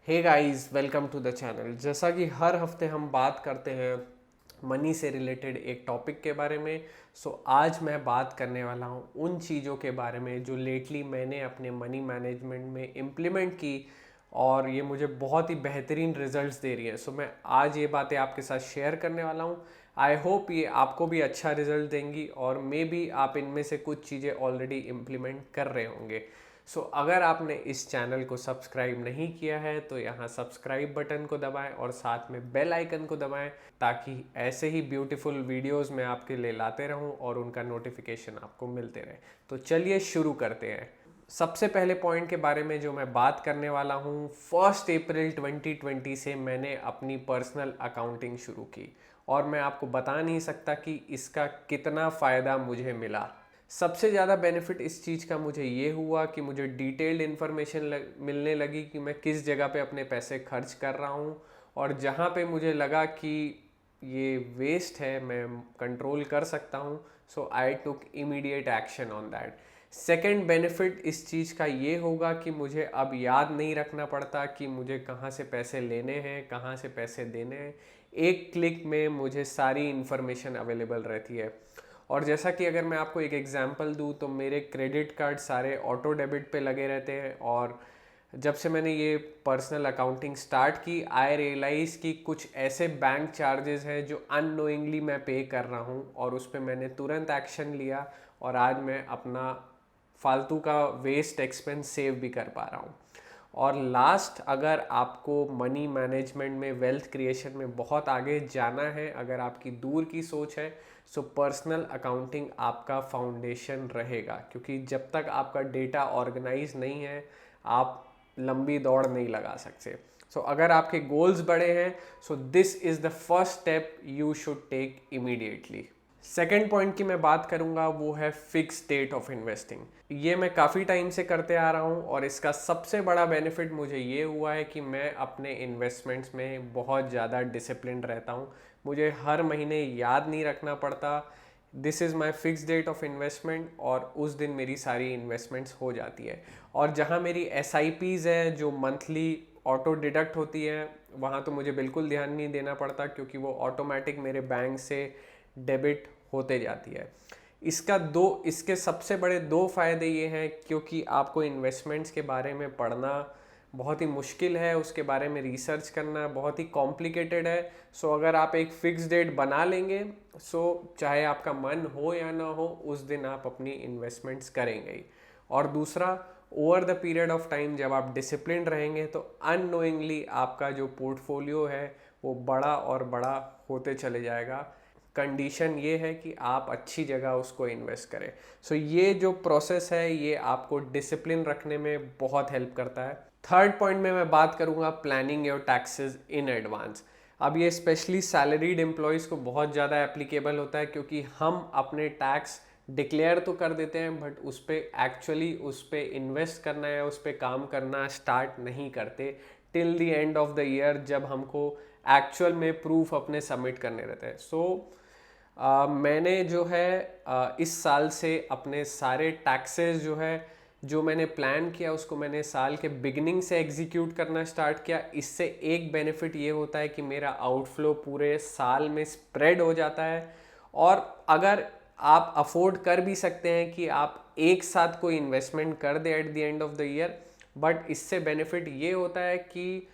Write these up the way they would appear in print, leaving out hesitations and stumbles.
Hey guys, welcome to the channel. जैसा कि हर हफ्ते हम बात करते हैं मनी से रिलेटेड एक टॉपिक के बारे में। आज मैं बात करने वाला हूँ उन चीज़ों के बारे में जो लेटली मैंने अपने मनी मैनेजमेंट में इम्प्लीमेंट की और ये मुझे बहुत ही बेहतरीन रिजल्ट्स दे रही है। मैं आज ये बातें आपके साथ शेयर करने वाला हूँ। आई होप ये आपको भी अच्छा रिजल्ट देंगी और मे बी आप इनमें से कुछ चीज़ें ऑलरेडी इम्प्लीमेंट कर रहे होंगे। अगर आपने इस चैनल को सब्सक्राइब नहीं किया है तो यहाँ सब्सक्राइब बटन को दबाएं और साथ में बेल आइकन को दबाएं ताकि ऐसे ही ब्यूटीफुल वीडियोस मैं आपके लिए लाते रहूं और उनका नोटिफिकेशन आपको मिलते रहे। तो चलिए शुरू करते हैं। सबसे पहले पॉइंट के बारे में जो मैं बात करने वाला हूँ, 1 अप्रैल 2020 से मैंने अपनी पर्सनल अकाउंटिंग शुरू की और मैं आपको बता नहीं सकता कि इसका कितना फ़ायदा मुझे मिला। सबसे ज़्यादा बेनिफिट इस चीज़ का मुझे ये हुआ कि मुझे डिटेल्ड इन्फॉर्मेशन मिलने लगी कि मैं किस जगह पे अपने पैसे खर्च कर रहा हूँ और जहाँ पे मुझे लगा कि ये वेस्ट है मैं कंट्रोल कर सकता हूँ। I took immediate action on that. Second benefit इस चीज़ का ये होगा कि मुझे अब याद नहीं रखना पड़ता कि मुझे कहाँ से पैसे लेने हैं, कहाँ से पैसे देने हैं। एक क्लिक में मुझे सारी इन्फॉर्मेशन अवेलेबल रहती है। और जैसा कि अगर मैं आपको एक एग्जांपल दूं तो मेरे क्रेडिट कार्ड सारे ऑटो डेबिट पे लगे रहते हैं और जब से मैंने ये पर्सनल अकाउंटिंग स्टार्ट की आई रियलाइज़ कि कुछ ऐसे बैंक चार्जेस हैं जो अननोइंगली मैं पे कर रहा हूँ और उस पर मैंने तुरंत एक्शन लिया और आज मैं अपना फालतू का वेस्ट एक्सपेंस सेव भी कर पा रहा हूँ। और लास्ट, अगर आपको मनी मैनेजमेंट में, वेल्थ क्रिएशन में बहुत आगे जाना है, अगर आपकी दूर की सोच है, पर्सनल अकाउंटिंग आपका फाउंडेशन रहेगा क्योंकि जब तक आपका डेटा ऑर्गेनाइज नहीं है आप लंबी दौड़ नहीं लगा सकते। अगर आपके गोल्स बड़े हैं this is the first step you should take immediately. Second point की मैं बात करूंगा वो है फिक्स डेट ऑफ इन्वेस्टिंग। ये मैं काफ़ी टाइम से करते आ रहा हूँ और इसका सबसे बड़ा बेनिफिट मुझे ये हुआ है कि मैं अपने इन्वेस्टमेंट्स में बहुत ज़्यादा डिसिप्लिन रहता हूँ। मुझे हर महीने याद नहीं रखना पड़ता this is my fix date of investment और उस दिन मेरी सारी इन्वेस्टमेंट्स हो जाती है। और जहाँ मेरी एस आई पीज़ है जो मंथली ऑटो डिडक्ट होती है वहाँ तो मुझे बिल्कुल ध्यान नहीं देना पड़ता क्योंकि वो ऑटोमेटिक मेरे बैंक से डेबिट होते जाती है। इसके सबसे बड़े दो फायदे ये हैं क्योंकि आपको इन्वेस्टमेंट्स के बारे में पढ़ना बहुत ही मुश्किल है, उसके बारे में रिसर्च करना बहुत ही कॉम्प्लिकेटेड है। अगर आप एक फिक्स डेट बना लेंगे चाहे आपका मन हो या ना हो उस दिन आप अपनी इन्वेस्टमेंट्स करेंगे ही। और दूसरा, over the period of time जब आप डिसिप्लिन रहेंगे तो अननोइंगली आपका जो पोर्टफोलियो है वो बड़ा और बड़ा होते चले जाएगा। कंडीशन ये है कि आप अच्छी जगह उसको इन्वेस्ट करें। ये जो प्रोसेस है ये आपको डिसिप्लिन रखने में बहुत हेल्प करता है। थर्ड पॉइंट में मैं बात करूंगा planning your taxes in advance. अब ये स्पेशली सैलरीड एम्प्लॉयज़ को बहुत ज़्यादा एप्लीकेबल होता है क्योंकि हम अपने टैक्स डिक्लेयर तो कर देते हैं बट उस पर एक्चुअली उस पर इन्वेस्ट करना या उस पर काम करना स्टार्ट नहीं करते till the end of the year जब हमको एक्चुअल में प्रूफ अपने सबमिट करने रहते हैं। मैंने जो है इस साल से अपने सारे टैक्सेस जो मैंने प्लान किया उसको मैंने साल के बिगिनिंग से एग्जीक्यूट करना स्टार्ट किया। इससे एक बेनिफिट ये होता है कि मेरा आउटफ्लो पूरे साल में स्प्रेड हो जाता है। और अगर आप अफोर्ड कर भी सकते हैं कि आप एक साथ कोई इन्वेस्टमेंट कर दें at the end of the year, but इससे बेनिफिट ये होता है कि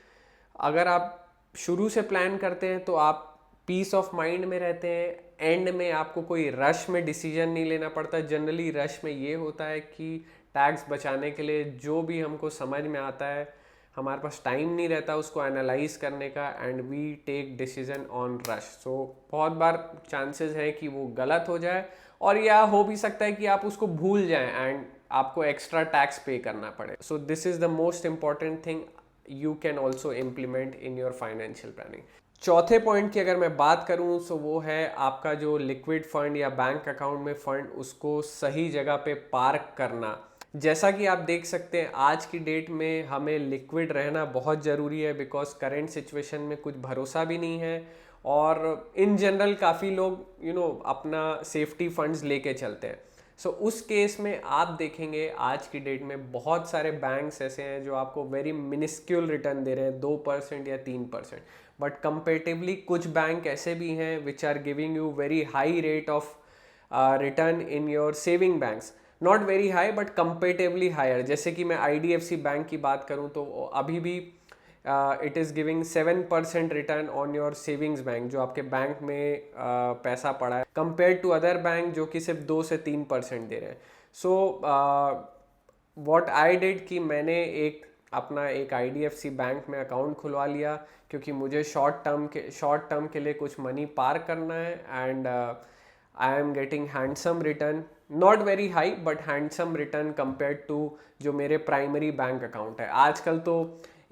अगर आप शुरू से प्लान करते हैं तो आप पीस ऑफ माइंड में रहते हैं। एंड में आपको कोई रश में डिसीजन नहीं लेना पड़ता। जनरली रश में ये होता है कि टैक्स बचाने के लिए जो भी हमको समझ में आता है हमारे पास टाइम नहीं रहता उसको एनालाइज करने का and we take decision on rush. बहुत बार चांसेस है कि वो गलत हो जाए और या हो भी सकता है कि आप उसको भूल जाएं एंड आपको एक्स्ट्रा टैक्स पे करना पड़े। This is the most important thing you can also implement in your financial planning. चौथे पॉइंट की अगर मैं बात करूं वो है आपका जो लिक्विड फंड या बैंक अकाउंट में फंड उसको सही जगह पे पार्क करना। जैसा कि आप देख सकते हैं आज की डेट में हमें लिक्विड रहना बहुत ज़रूरी है बिकॉज करेंट सिचुएशन में कुछ भरोसा भी नहीं है और इन जनरल काफ़ी लोग अपना सेफ्टी फंड्स लेके चलते हैं। सो उस केस में आप देखेंगे आज की डेट में बहुत सारे बैंक्स ऐसे हैं जो आपको वेरी मिनिस्क्यूल रिटर्न दे रहे हैं, 2% या 3%। बट कंपेरेटिवली कुछ बैंक ऐसे भी हैं which are giving you very high rate of return in your saving banks, not very high but comparatively higher. जैसे कि मैं IDFC बैंक की बात करूं तो अभी भी it is giving 7% return on your savings bank, जो आपके बैंक में पैसा पड़ा है, कंपेयर टू अदर बैंक जो कि सिर्फ 2 से 3% दे रहे हैं। सो व्हाट आई डिड कि मैंने अपना एक IDFC बैंक में अकाउंट खुलवा लिया, क्योंकि मुझे शॉर्ट टर्म के लिए कुछ मनी पार्क करना है। And I am getting handsome return, not very high but handsome return compare to जो मेरे प्राइमरी बैंक अकाउंट है। आजकल तो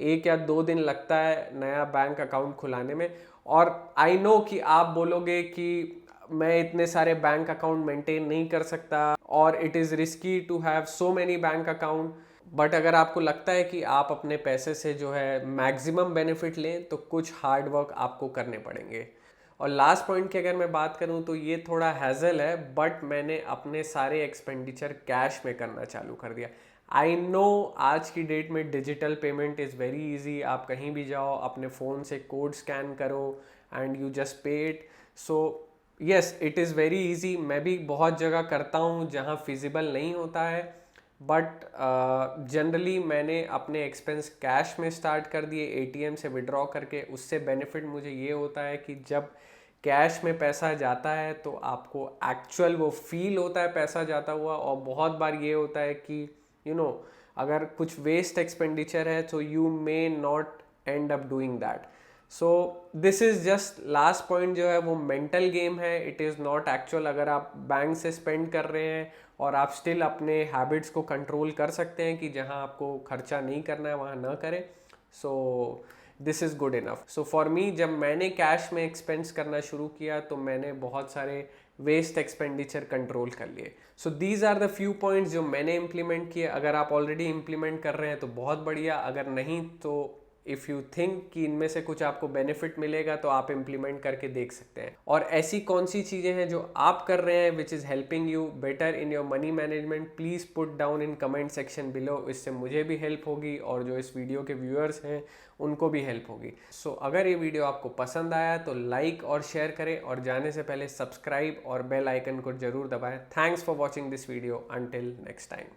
1 या 2 दिन लगता है नया बैंक अकाउंट खुलाने में। और आई नो कि आप बोलोगे कि मैं इतने सारे बैंक अकाउंट मेंटेन नहीं कर सकता और it is risky to have so many bank account. But अगर आपको लगता है कि आप अपने पैसे से जो है मैक्सिमम बेनिफिट लें तो कुछ हार्ड वर्क आपको करने पड़ेंगे। और लास्ट पॉइंट की अगर मैं बात करूं तो ये थोड़ा हैजल है, बट मैंने अपने सारे एक्सपेंडिचर कैश में करना चालू कर दिया। आई नो आज की डेट में digital payment is very easy, आप कहीं भी जाओ अपने फ़ोन से कोड स्कैन करो एंड यू जस्ट पे it. So yes, it is very easy. मैं भी बहुत जगह करता हूँ जहाँ फिजिबल नहीं होता है, बट जनरली मैंने अपने एक्सपेंस कैश में स्टार्ट कर दिए, ATM से विड्रॉ करके। उससे बेनिफिट मुझे ये होता है कि जब कैश में पैसा जाता है तो आपको एक्चुअल वो फील होता है पैसा जाता हुआ। और बहुत बार ये होता है कि अगर कुछ वेस्ट एक्सपेंडिचर है तो you may not and up doing that. So this is just last point जो है वो मेंटल गेम है, इट इज़ नॉट एक्चुअल। अगर आप बैंक से स्पेंड कर रहे हैं और आप स्टिल अपने हैबिट्स को कंट्रोल कर सकते हैं कि जहां आपको खर्चा नहीं करना है वहां ना करें, so this is good enough. So for me, जब मैंने कैश में एक्सपेंस करना शुरू किया तो मैंने बहुत सारे वेस्ट एक्सपेंडिचर कंट्रोल कर लिए। So these are the few points जो मैंने इम्प्लीमेंट किए। अगर आप ऑलरेडी इम्प्लीमेंट कर रहे हैं तो बहुत बढ़िया, अगर नहीं तो इफ़ यू थिंक कि इनमें से कुछ आपको बेनिफिट मिलेगा तो आप इम्प्लीमेंट करके देख सकते हैं। और ऐसी कौन सी चीज़ें हैं जो आप कर रहे हैं which is helping you better in your money management, please put down in comment section below. इससे मुझे भी हेल्प होगी और जो इस वीडियो के व्यूअर्स हैं उनको भी हेल्प होगी। सो अगर ये वीडियो आपको पसंद आया तो लाइक और शेयर करें, और जाने से पहले सब्सक्राइब और बेल आइकन को जरूर दबाएं। Thanks for watching this video, until next time.